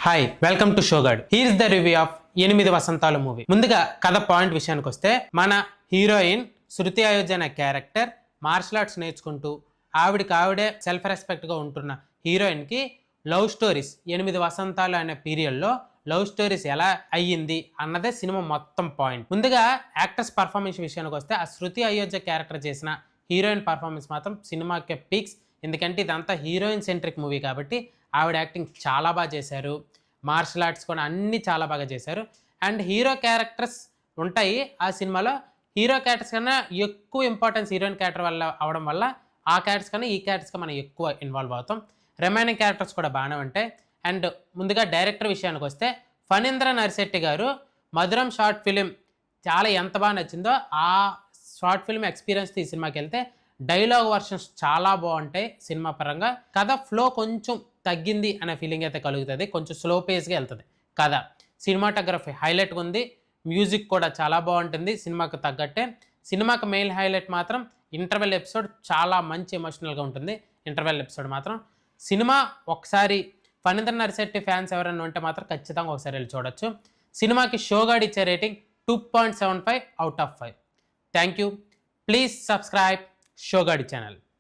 Hi welcome to Showgod. Here is the review of 8 Vasantalu movie. ముందుగా కథ point విషయానికి వస్తే, మన హీరోయిన్ శృతి అయోధ్య అనే క్యారెక్టర్ మార్షల్ ఆర్ట్స్ నేర్చుకుంటూ ఆవిడే సెల్ఫ్ రెస్పెక్ట్ గా ఉంటున్న హీరోయిన్ కి లవ్ స్టోరీస్ 8 వసంతాలు అనే పీరియడ్ లో లవ్ స్టోరీస్ ఎలా అయ్యింది అన్నదే సినిమా మొత్తం పాయింట్. ముందుగా యాక్టర్స్ పర్ఫార్మెన్స్ విషయానికి వస్తే, ఆ శృతి అయోధ్య క్యారెక్టర్ చేసిన హీరోయిన్ పర్ఫార్మెన్స్ మాత్రం సినిమాకి పీక్స్. ఎందుకంటే ఇదంతా హీరోయిన్ సెంట్రిక్ మూవీ కాబట్టి ఆవిడ యాక్టింగ్ చాలా బాగా చేశారు. మార్షల్ ఆర్ట్స్ కూడా అన్నీ చాలా బాగా చేశారు. అండ్ హీరో క్యారెక్టర్స్ ఉంటాయి ఆ సినిమాలో. హీరో క్యారెక్టర్స్ కన్నా ఎక్కువ ఇంపార్టెన్స్ హీరోయిన్ క్యారెక్టర్ వల్ల అవడం వల్ల ఆ క్యారెక్టర్స్ కన్నా ఈ క్యారెక్టర్స్కి మనం ఎక్కువ ఇన్వాల్వ్ అవుతాం. రిమైనింగ్ క్యారెక్టర్స్ కూడా బాగానే ఉంటాయి. అండ్ ముందుగా డైరెక్టర్ విషయానికి వస్తే, ఫణీంద్ర నరిశెట్టి గారు మధురం షార్ట్ ఫిలిం చాలా ఎంత బాగా నచ్చిందో, ఆ షార్ట్ ఫిల్మ్ ఎక్స్పీరియన్స్తో ఈ సినిమాకి వెళ్తే డైలాగ్ వర్షన్స్ చాలా బాగుంటాయి. సినిమా పరంగా కథ ఫ్లో కొంచెం తగ్గింది అనే ఫీలింగ్ అయితే కలుగుతుంది. కొంచెం స్లో పేస్గా వెళ్తుంది కథ. సినిమాటోగ్రఫీ హైలైట్గా ఉంది. మ్యూజిక్ కూడా చాలా బాగుంటుంది సినిమాకు తగ్గట్టే. సినిమాకి మెయిన్ హైలైట్ మాత్రం ఇంటర్వెల్ ఎపిసోడ్ చాలా మంచి ఎమోషనల్గా ఉంటుంది. ఇంటర్వెల్ ఎపిసోడ్ మాత్రం సినిమా ఒకసారి ఫణీంద్ర నరిశెట్టి ఫ్యాన్స్ ఎవరైనా ఉంటే మాత్రం ఖచ్చితంగా ఒకసారి వెళ్ళి చూడొచ్చు. సినిమాకి షోగాడ్ ఇచ్చే rating 2.75 out of 5. Thank you. Please subscribe షోగాడి ఛానల్.